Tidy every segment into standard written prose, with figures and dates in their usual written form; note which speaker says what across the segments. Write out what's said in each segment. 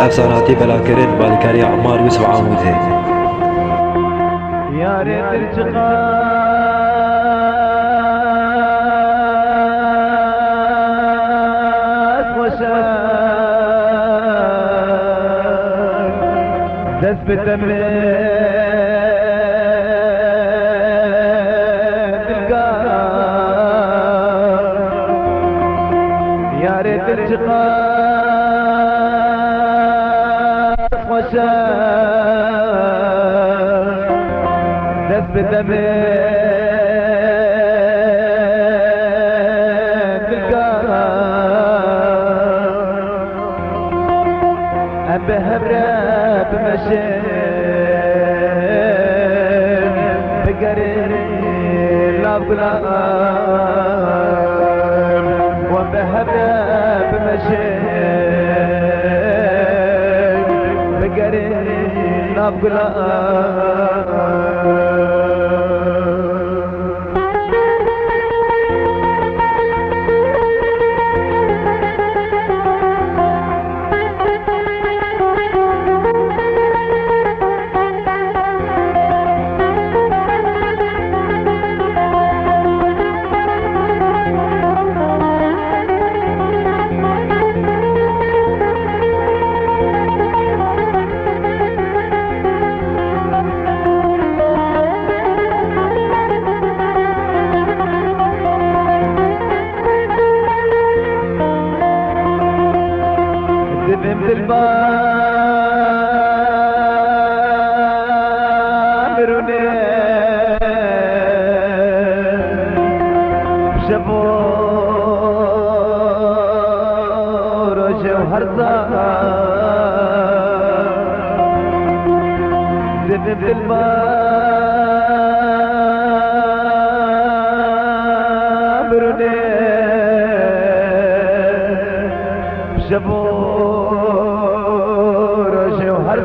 Speaker 1: حسناتي بلا كرين بالكاري عمار يوسف عامودي.
Speaker 2: يا ريت التقى تثبت من القار. يا ريت التقاء وسار تثبت من القار. أبهب راب مشين بقرير الأظلام وبهب راب مشين بقرير الأظلام. بنت البامر شبور وجوهر بنت البامر شبور وجوهر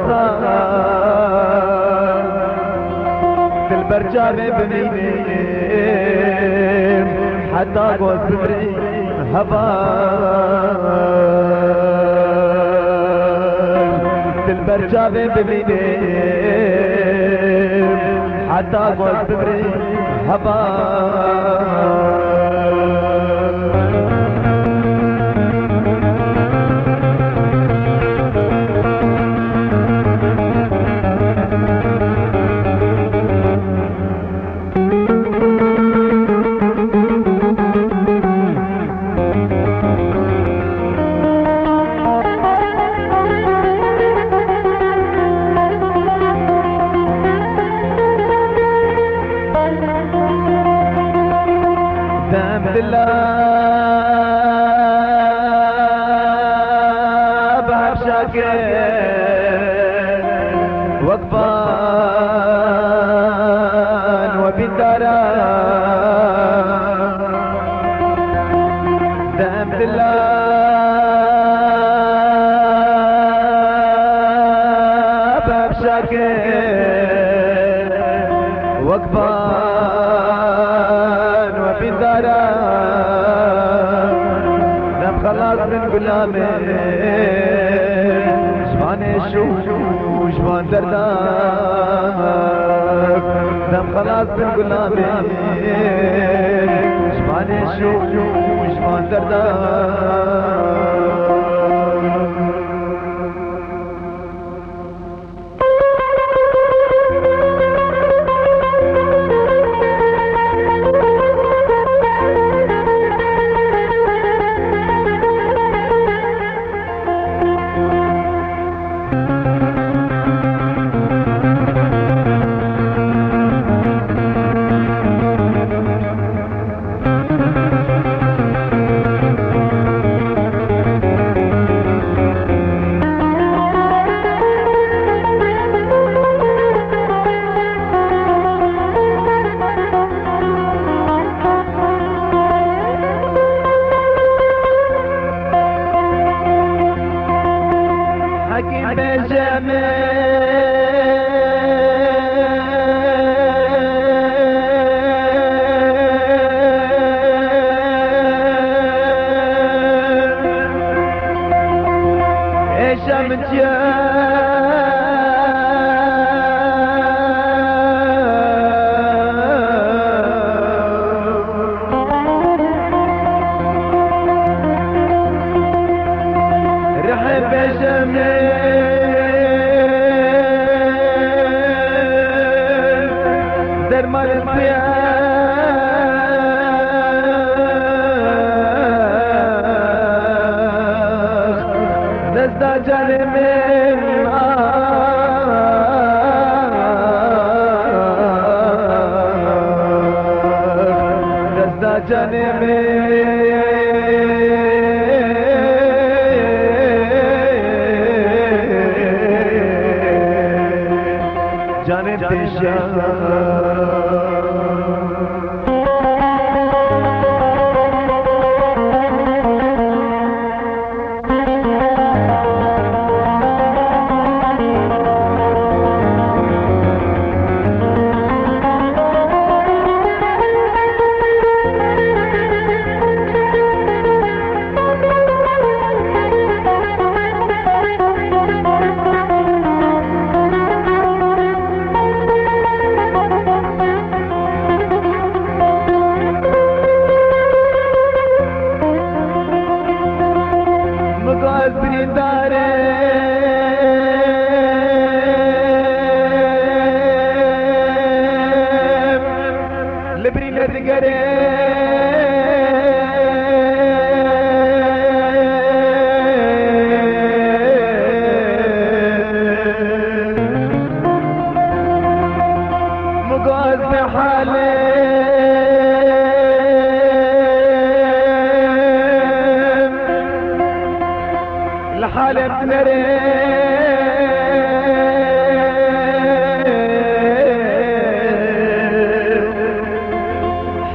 Speaker 2: في البرجام بنيني حتى قول صدري هبال. في البرجام بنيني حتى قول صدري هبال. بحمد الله بحب شاكر وقفان وبدارا. بحمد الله بحب شاكر وقفان وبدارا. نم خلاص من قلامي شبان الشوش وشبان درداك. نم خلاص من قلامي شبان الشوش وشبان درداك. जाने पेशा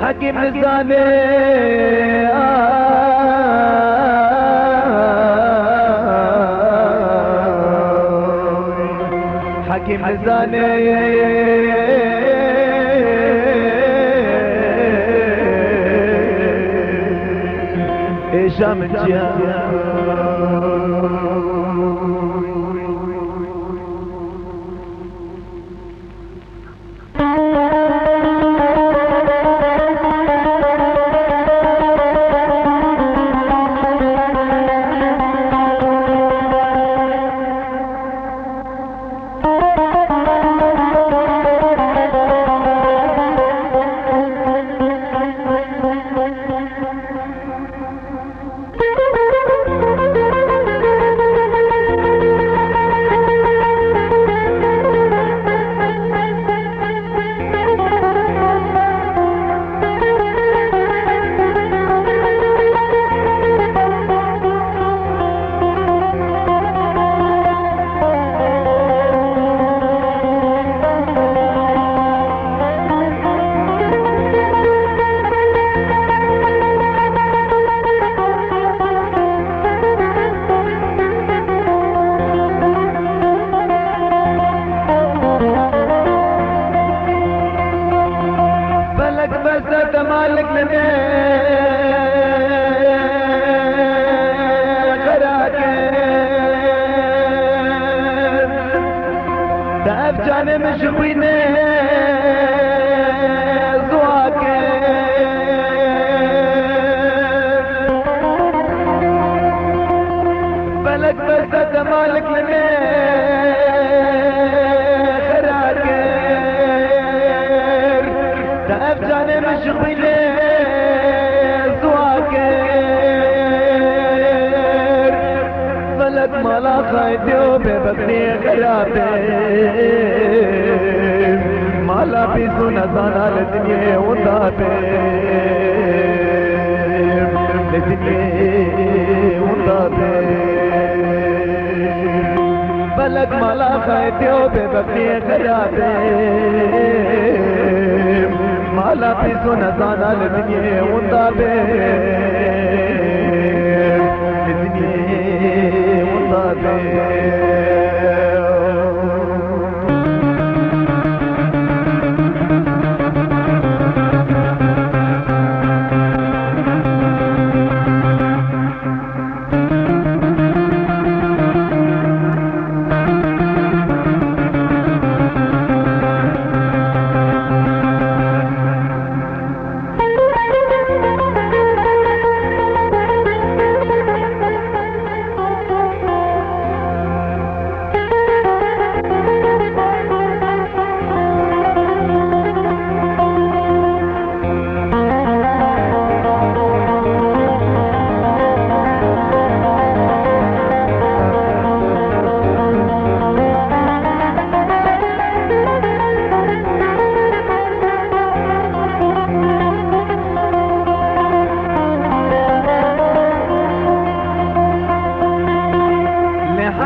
Speaker 2: حكيم الزاني حكيم الزاني هشام الجيان مالك لنا غراك تعب جاني مشويني زواك بلك بس مالك لنا غراك تعب جاني مشويني مالا خايديو ببقني غرابي مالا بيزو نزانا لدنيا وطابي لدنيا وطابي بلد مالا خايديو ببقني غرابي مالا بيزو نزانا لدنيا وطابي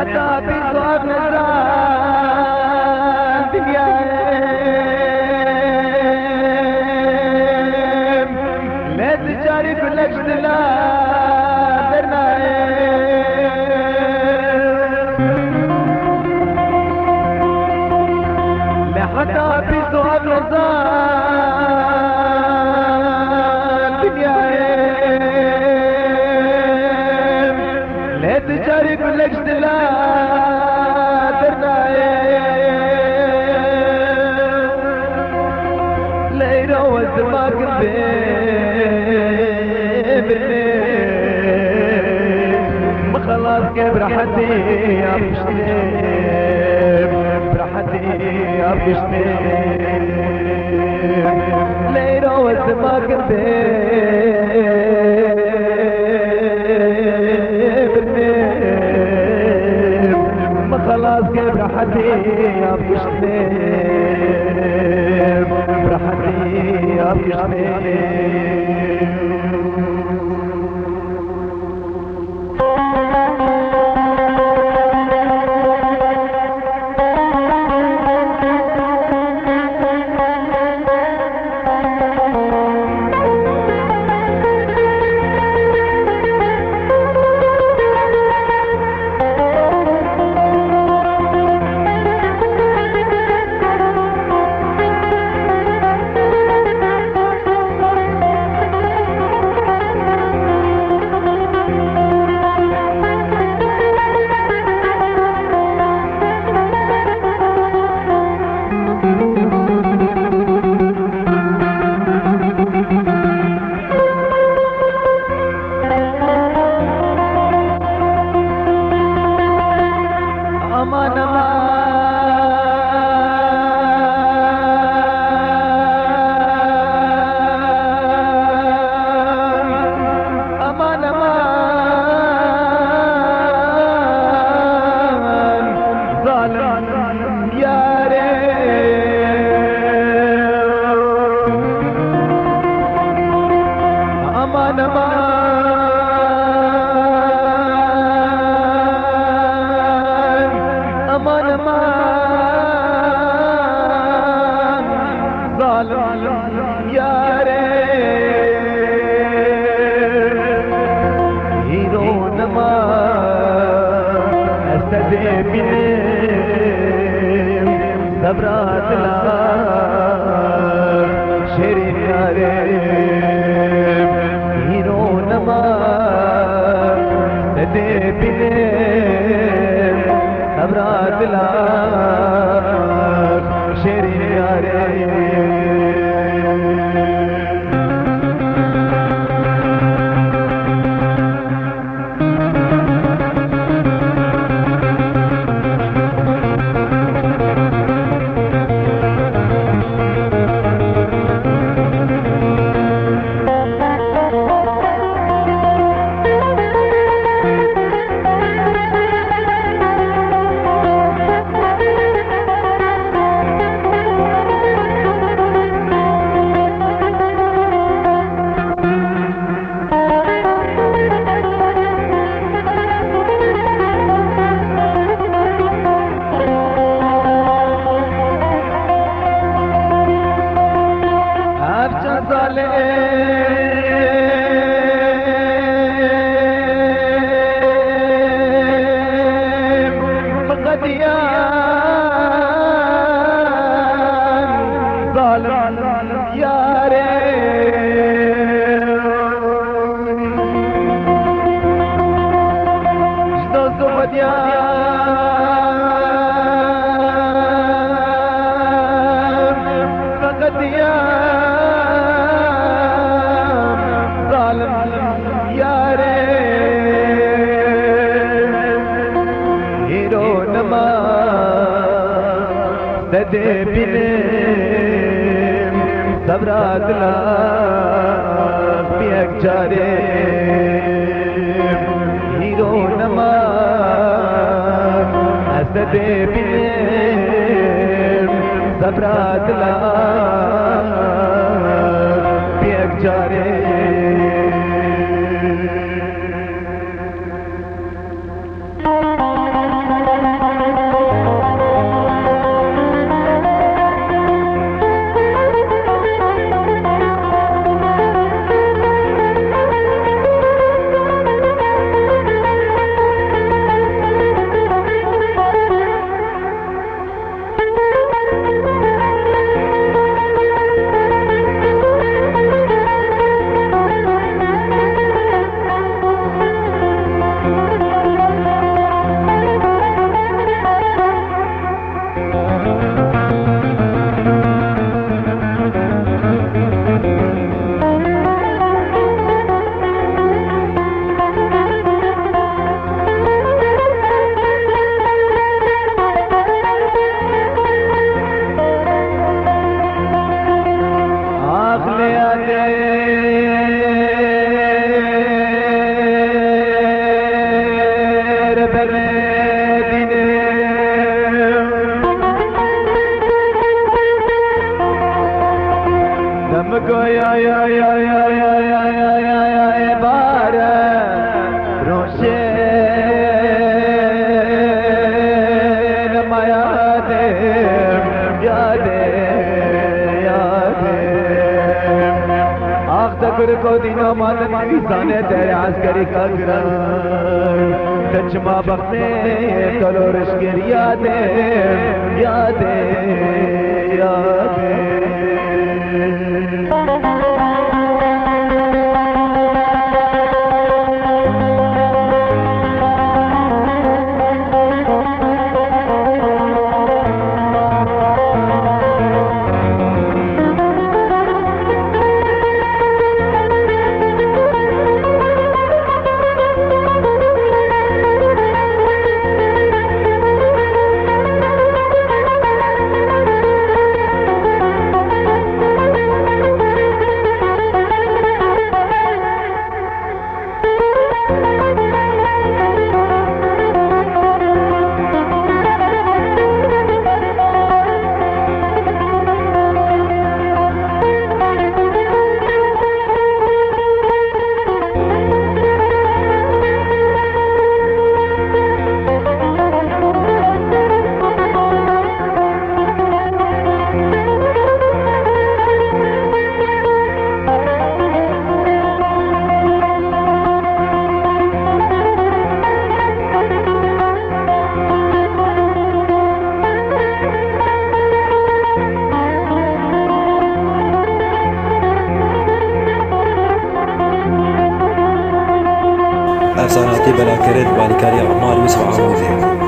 Speaker 2: حتى بصواب نزال دنيا لا تجاري كل اجتلال درنا حتى بصواب نزال دنيا لا تجاري كل اجتلال درنا لا يروز ما كنت ما خلاص كيف راحتي يا بشتيم براحتي يا بشتيم لا يروز ما كنت ما خلاص كيف راحتي يا بشتيم براحتي يا بشتيم صبرات لا شيرين يارم هيرو نما تدي بنم صبرات لا شيرين يارم دے بنم صبرات لا بیک جارے ہیرو نما دے بنم صبرات لا بیک جارے को दिनों मातम इंसाने तेरे आस्करी का गिरन तचमा बख्ते तलो रिश्केर यादें यादें यादें
Speaker 1: افساناتی بلاکرد بالیکاری عمار یوسف عموزی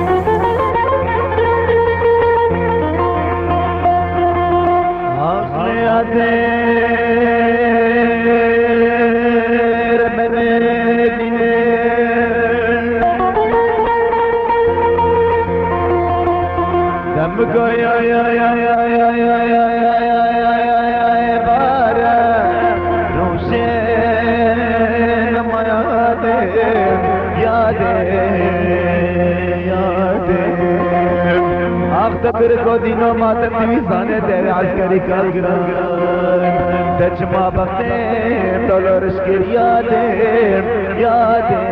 Speaker 2: फिर को दिनों मातम निशाने तेरे आस्करी का गिरन तचमा बख्ते तलो रिश्केर यादें यादें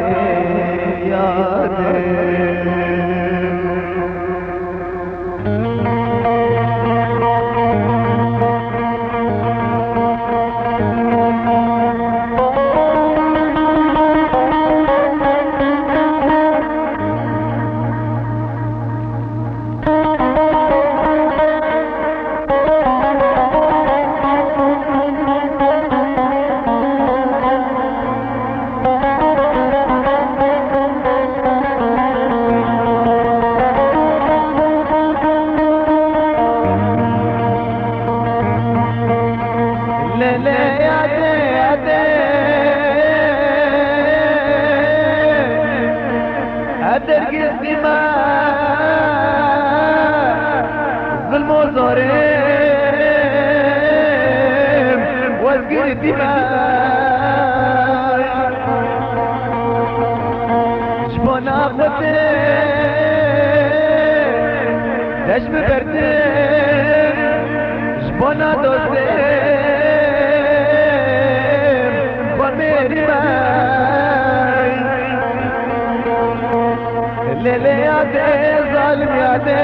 Speaker 2: यादें نجم برده جبانا دوسته با میری من لیلی یاده ظالم یاده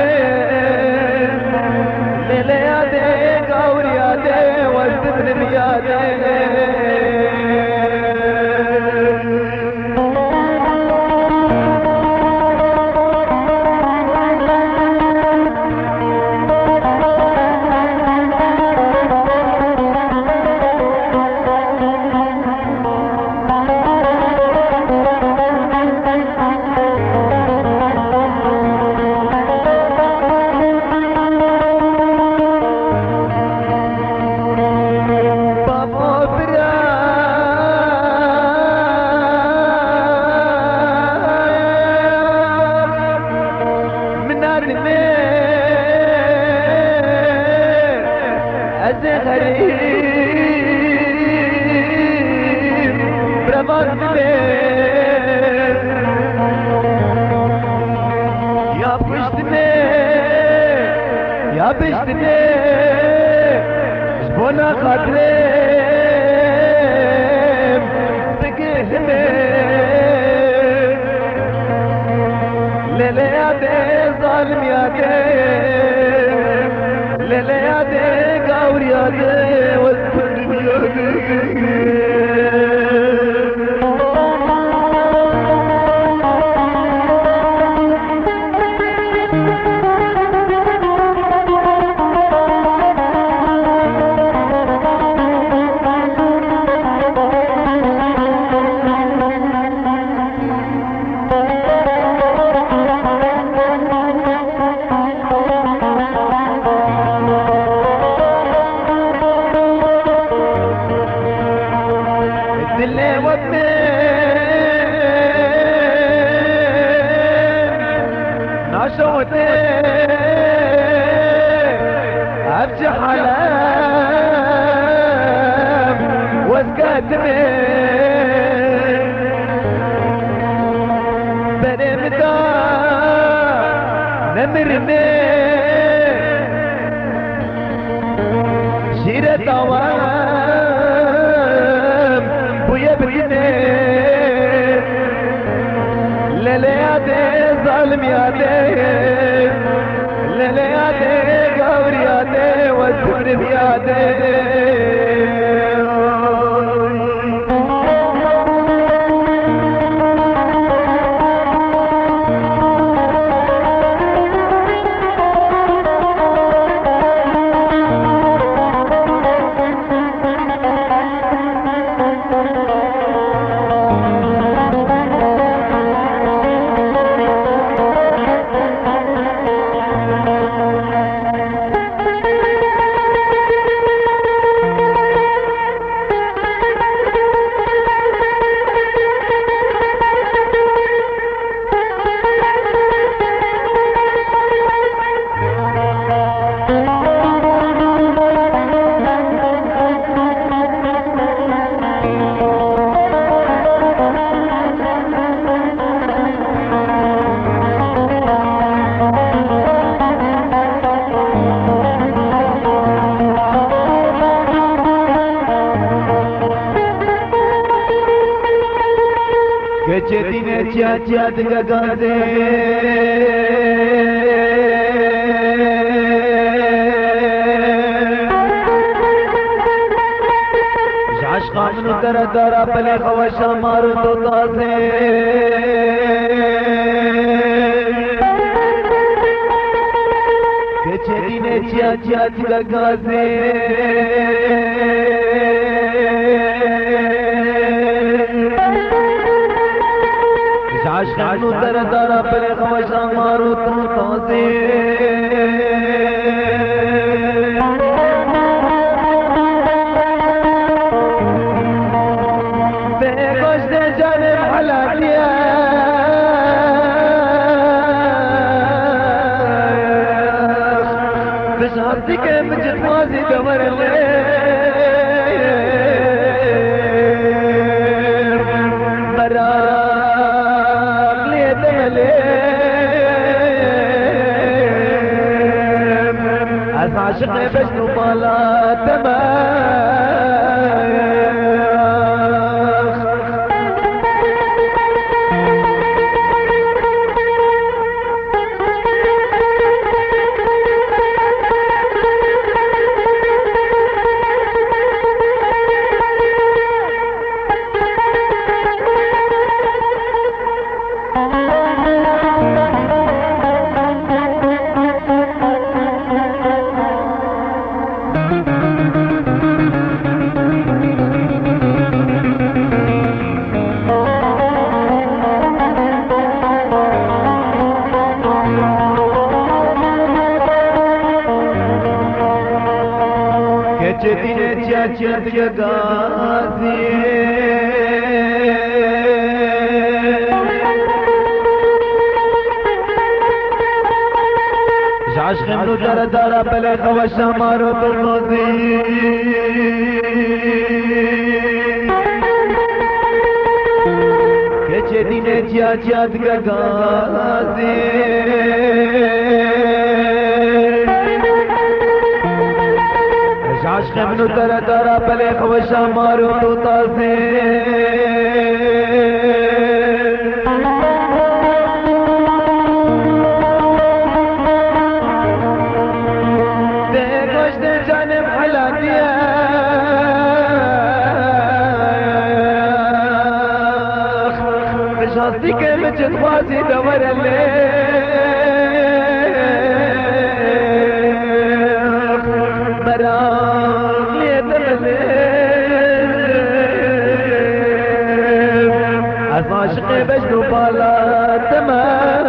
Speaker 2: لیلی یاده گاور یاده وزدن یاده پشتنه جبونا خاطرم بگهمه لیلی یاده ظالم یاده لیلی یاده گاور یاده والسلم یاده أبجح حلام واسقاتمي بني مدى نمرمي شيرة دوام بويا بجني ليلي يادي ظالم يادي ليلي يادي قبر يادي والسفر بيادي che dine chia chia diga gaze jash qamnu dara dara pale khawasha maru to taze che dine chia chia diga gaze عشقانو در دارا پر خوشا مارو تو تازه بے گوشت جانب حلالیہ بشارتی کے مجھت مازی دور لے مرارا عاشق بجنو بالا تماخ che dine chia chia diga gaze jash khimnu dara dara pale khawasha maro to nozi che dine chia chia diga gaze عشق منو ترى ترى بلي خوشا مارو تو تازي قصدي كلمة تخوازي دور الليل مرام ليت الليل عشقي بجنو بالا تمام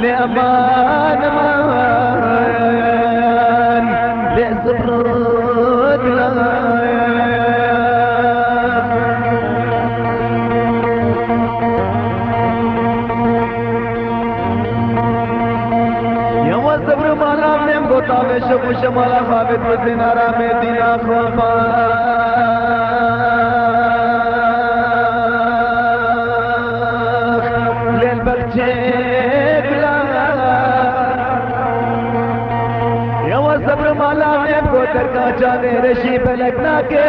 Speaker 2: لأمان أمان لصبرك يا والصبر ما نام نم غوطا بشوف شمالا خابت وزنارا مدينة خوفا للبكتي صبر مالا میں کو ترکا چانے رشی پلکنا کے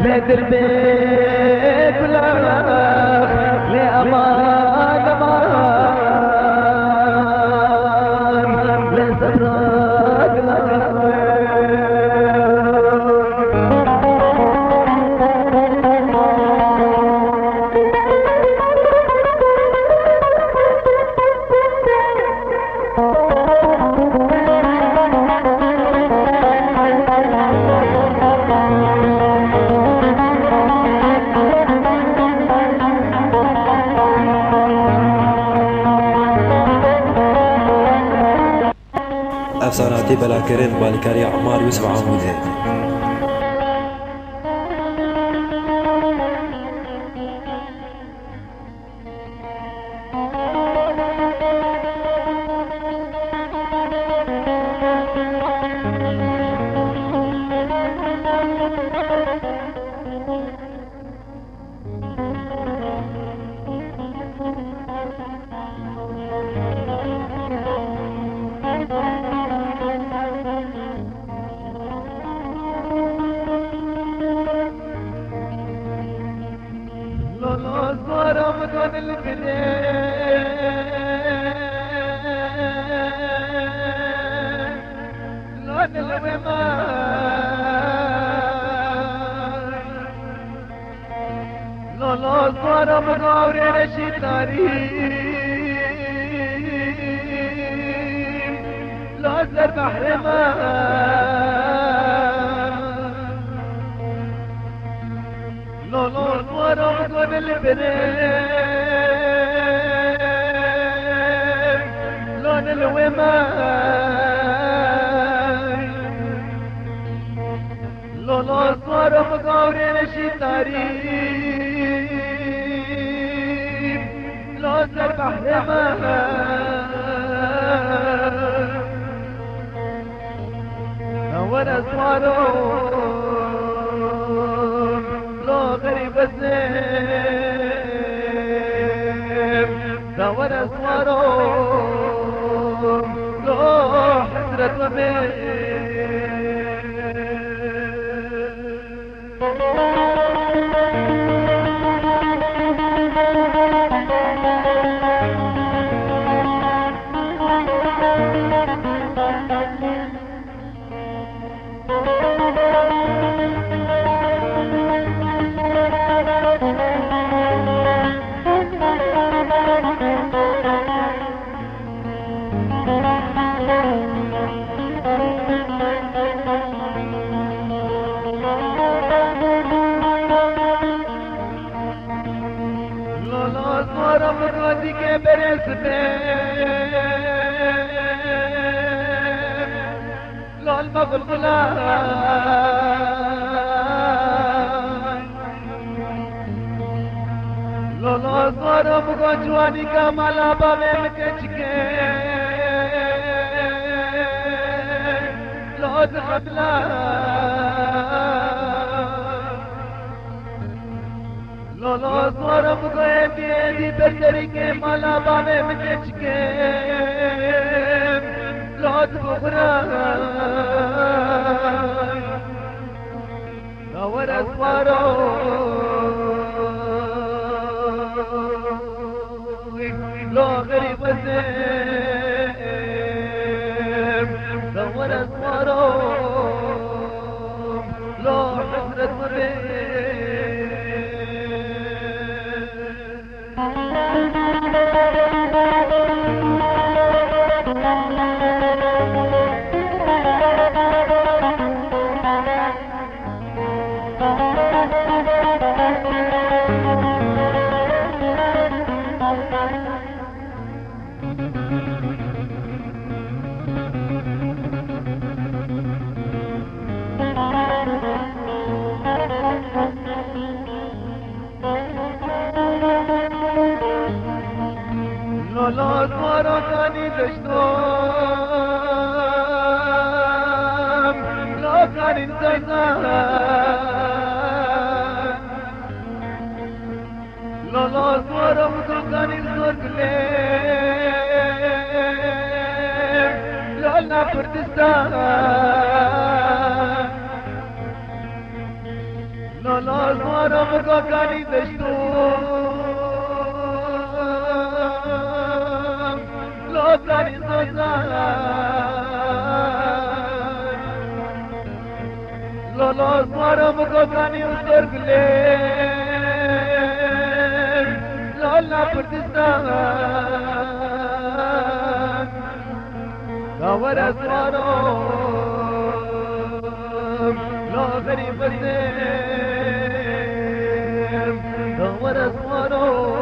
Speaker 2: لے دل بے بلا لے امان امان لے صبر
Speaker 1: افساناتی بلاکرین بالکاری عمار یوسف عمودی رمضان البداية لون الومان لولو صار مغاوري رشيد ناري لو زر بحر لولو صار مغاوري البنين لون الومان لولو صار مغاوري رشيد ناري لو زر بحر وانا صاروا لو غريب الزين وانا صاروا لو حسرة ومين اسوارم گودی که برسه لال مغلغلا لال اسوارم گو جوانی کا مالا باوے مکچ کے لود خبلا لال اسوارم گو دی بردری کے مالا باوے مکچ کے لود بغرا دور اسوارو لو غريب الزين دور اسوارو لو حسرة مبين لاس مارا کانی دشتم لا کانی سازم لاس مارا مکو کانی سرکلم لالا پردستان لاس مارا مکو کانی دشتم لوكاني سوزان لولا سوارم كوكاني وسرقلم لولا پردستان دور اسوارم لو غريب الزين دور اسوارم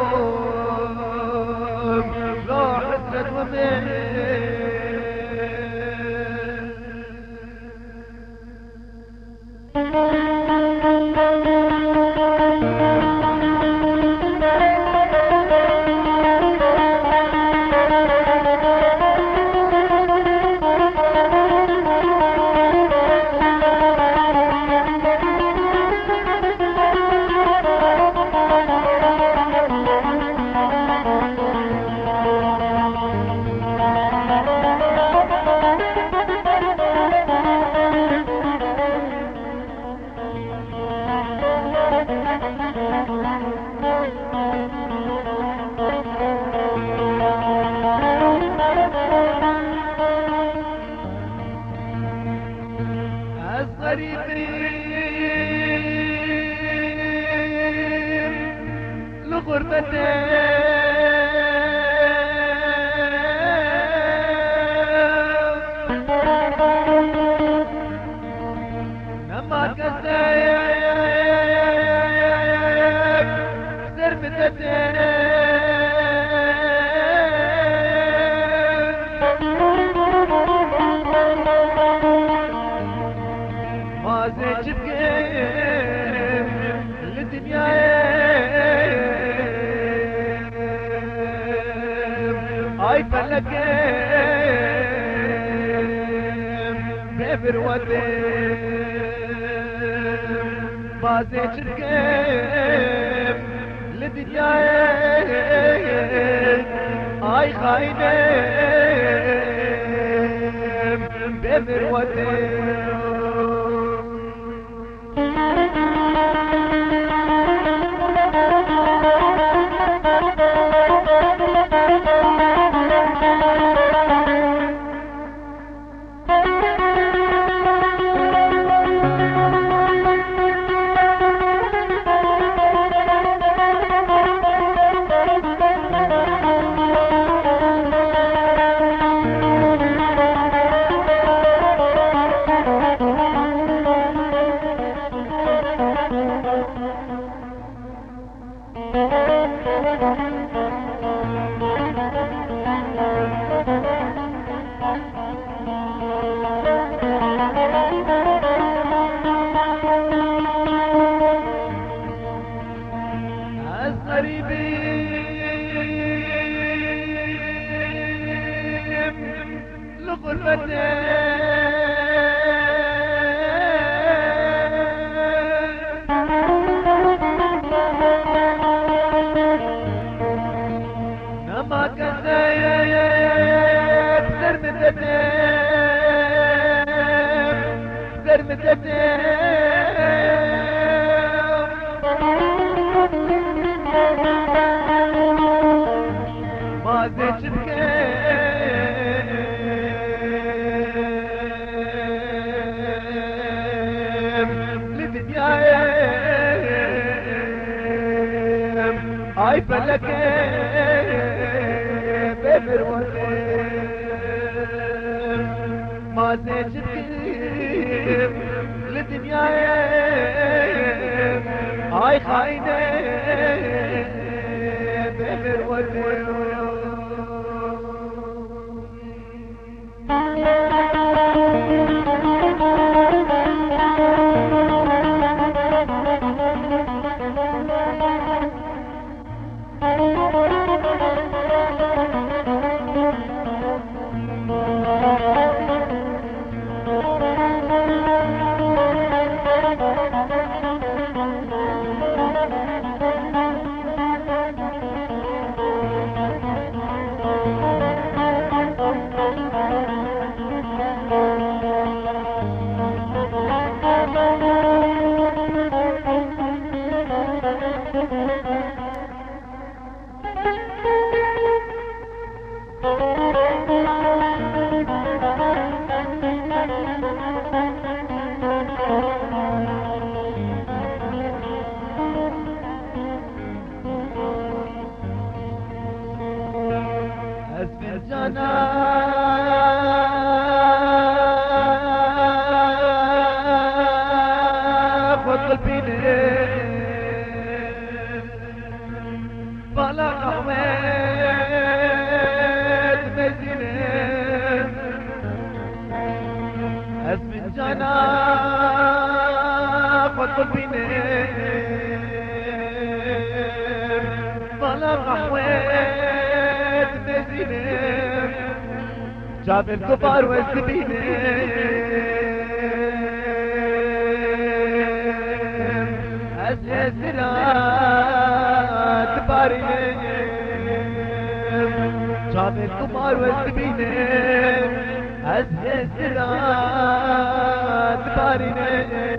Speaker 2: آی فلک بمر ما زيجتك للدنيا آی خاينة بمر جاب الكبار والسبينة أزهزرات بارين جاب الكبار والسبينة أزهزرات بارين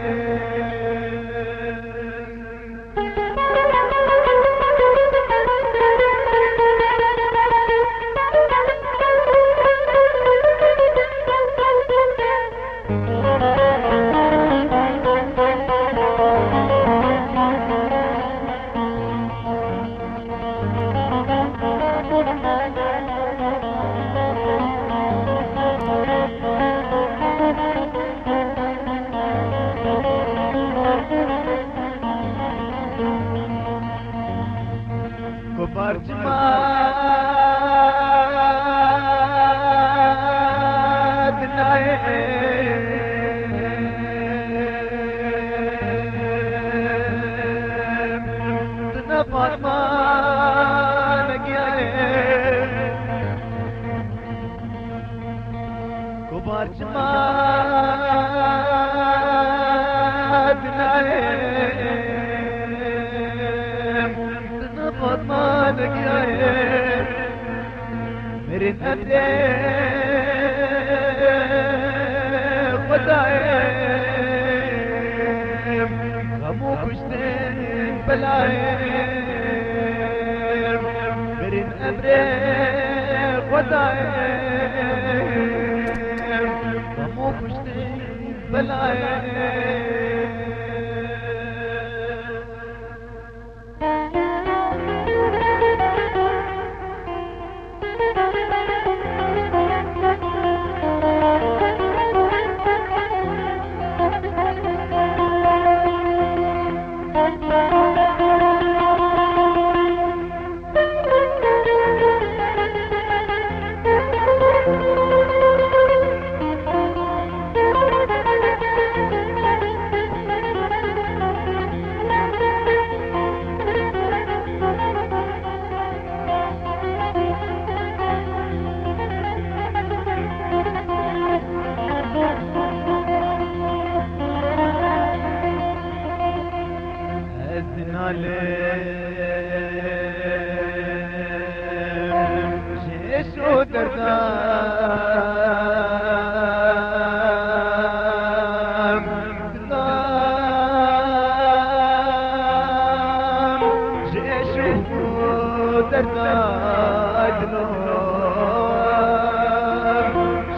Speaker 2: دردادنو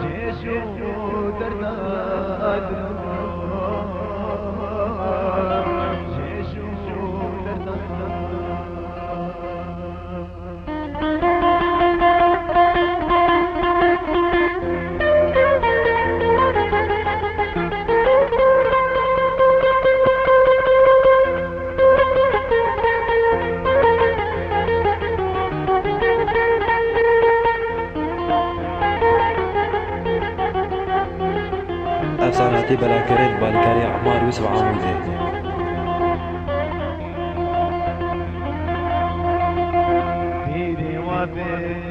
Speaker 2: شیشو دردادنو
Speaker 3: افساناتی بلاکرین بالکاری اعمار وسب عاموزه
Speaker 2: دیدی و فی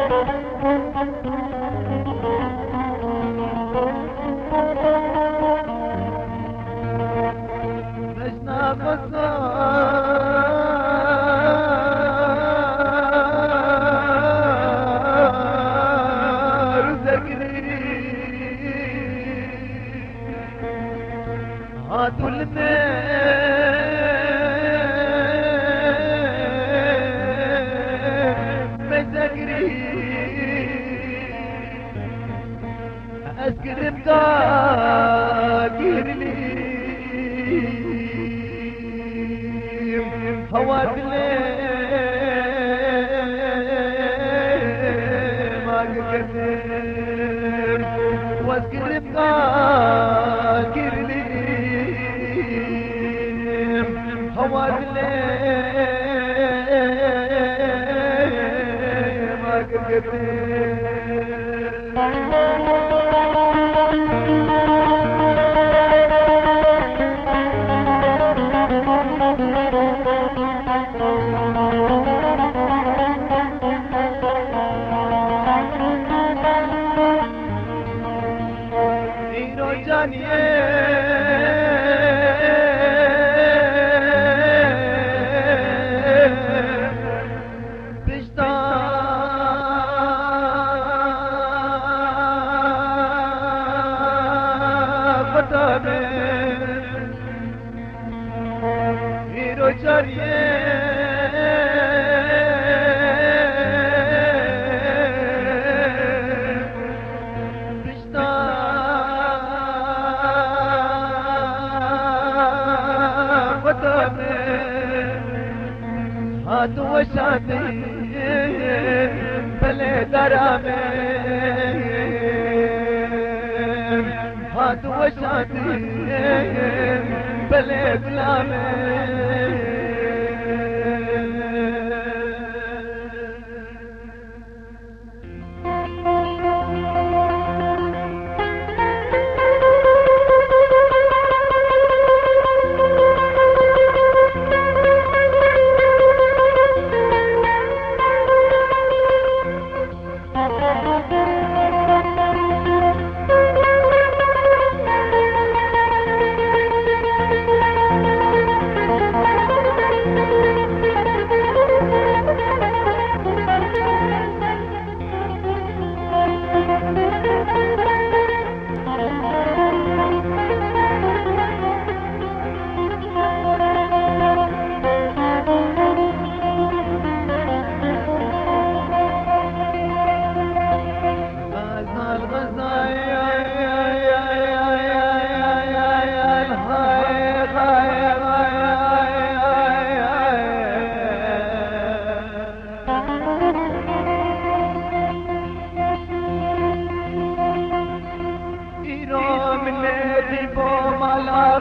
Speaker 4: Thank you.
Speaker 1: اسكرم كاكير لي هوا دلي ما قدر واسكرم كاكير لي هوا دلي ما قدر وشادي بلي درامي هات وشادي بلي غلامي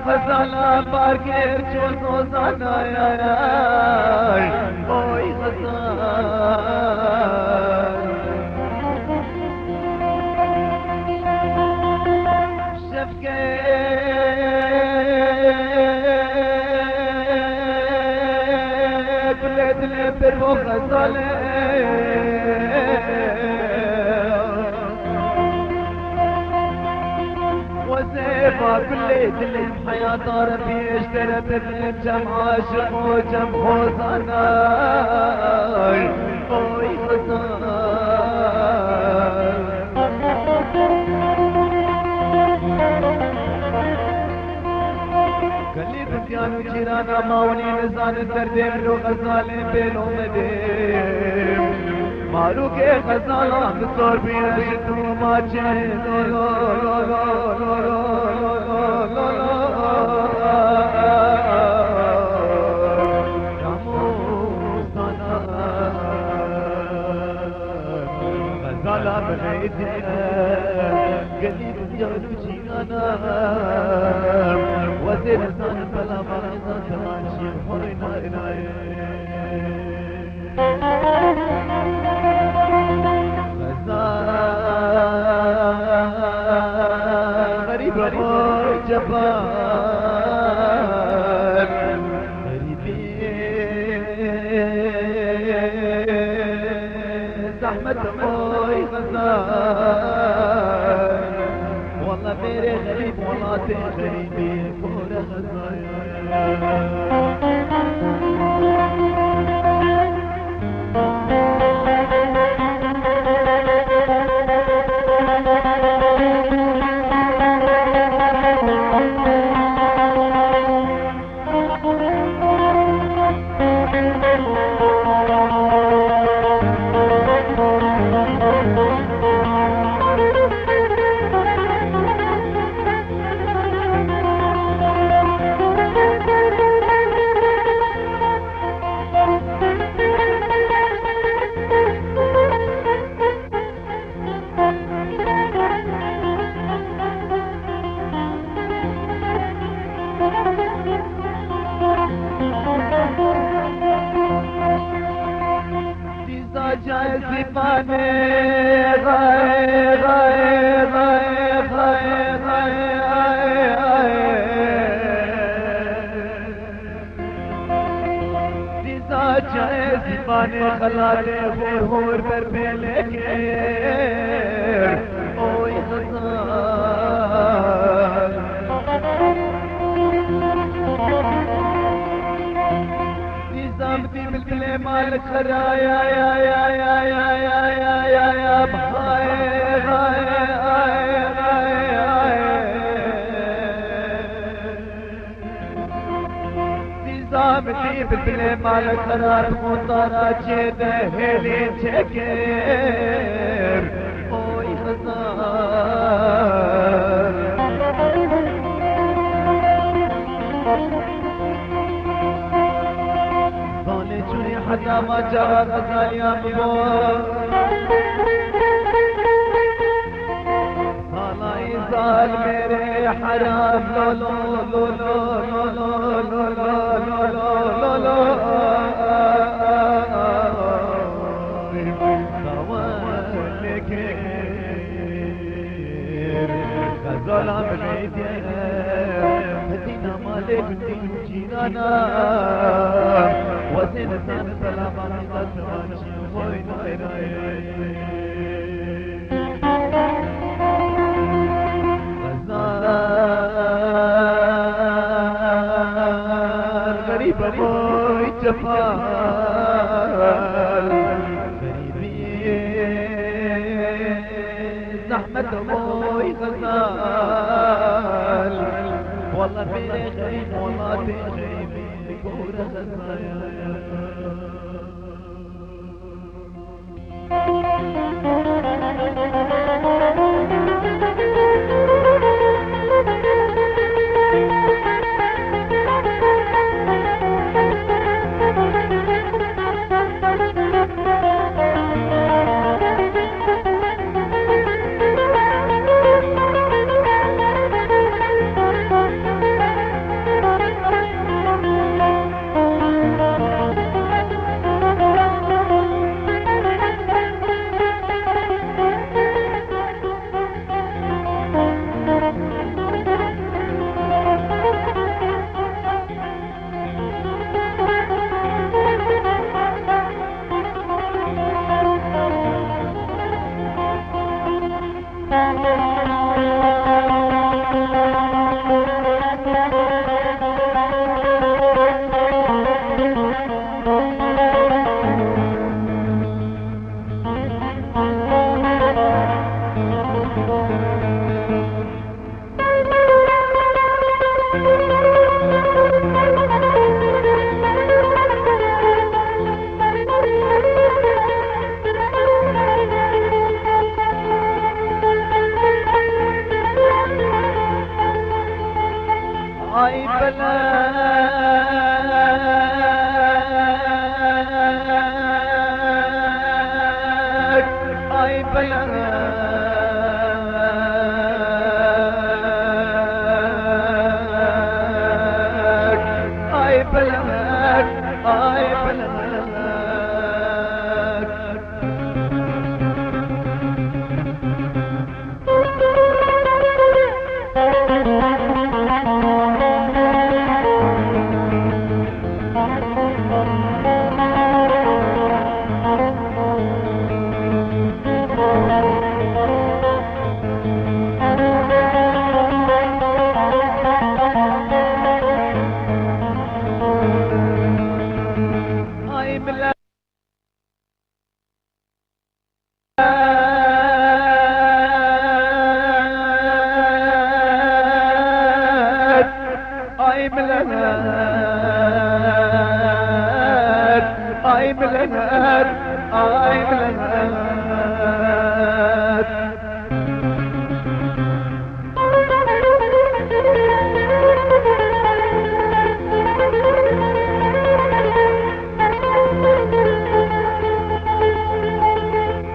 Speaker 1: غزالة باركير جوزو زنايا اوي غزال شفقة بلاد البر وغزالة كل دلم حياة ربي اشترى بفلم جم عاشق وجم خوزاناي اوي غزال قلي بسيان وجيرانا ماوني نزان الدردين لو غزالين بينو مدين مارو کے غزالہ بسور بھی رشتو ماچے لو لو لو لو لو لو لو غزالہ بغيدنا قليل جانو جينانا وزير زان بلا مرزا تماشي حرنا إناي غريب أخوي جبار غريبي زحمة أخوي غزال والله ميري غريب والله غريبي فور غزال
Speaker 2: جاي زباني غاي غاي غاي غاي غاي ديزا جاي زباني خلالي هور هور بربيلك اوي غزال ديزامتي بالبلي مالك خرايا يا يا يا يا يا يا يا يا بهاي غاي غاي غاي ديزامتي بالبلي مالك خرار مطارا جيد هيلي تكير اوي غزال حتى ما جرى غزال يا مبور صالا يزال میرے حرام لو لو لو لو لو لو لو لو لو لو غزال عمريدي هدينا مالك دين جيرانا وزين سان سلامات تسمانشي وين غزال غريب موي جفال غريبي زحمة موي غزال والله بيني غريب والله تغيبي كورة غزال اي بلد اي بلد اي بلد اي بلد اي بلد اي بلد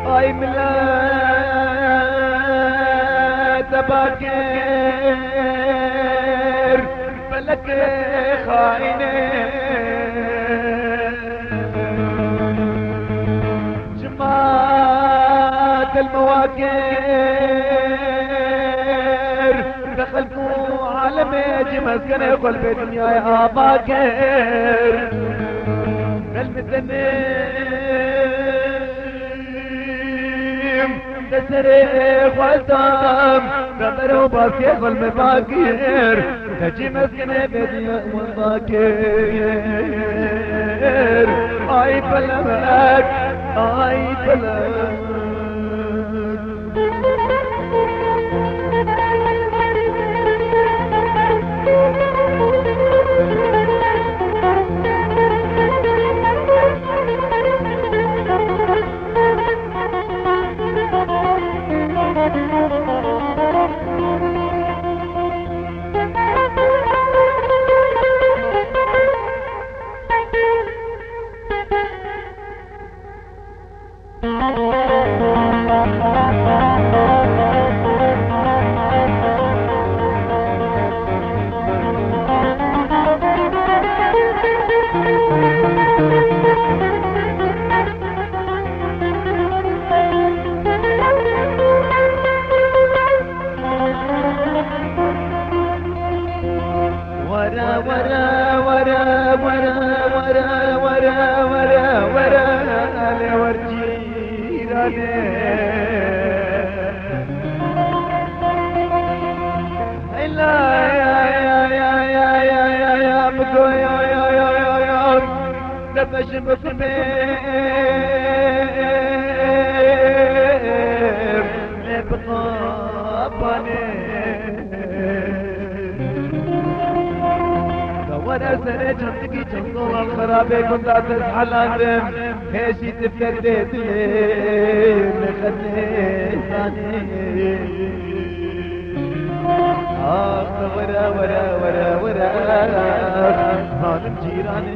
Speaker 2: اي بلد باكر فلك خاينه المواكر دخلتوا عالم مسكن قلب الدنيا يا باكر المتنم تسرق والتام نظروا باسي قلب باكر تجي مسكن بدنيا باكر اي فلك اي فلك خرابي كنت تزحل عندهم هيشي تفتدت لي خدني ورا ورا ورا ورا هانم جيراني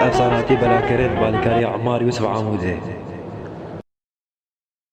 Speaker 3: افساناتی بلاکرد بالکاری عمار یوسف عموده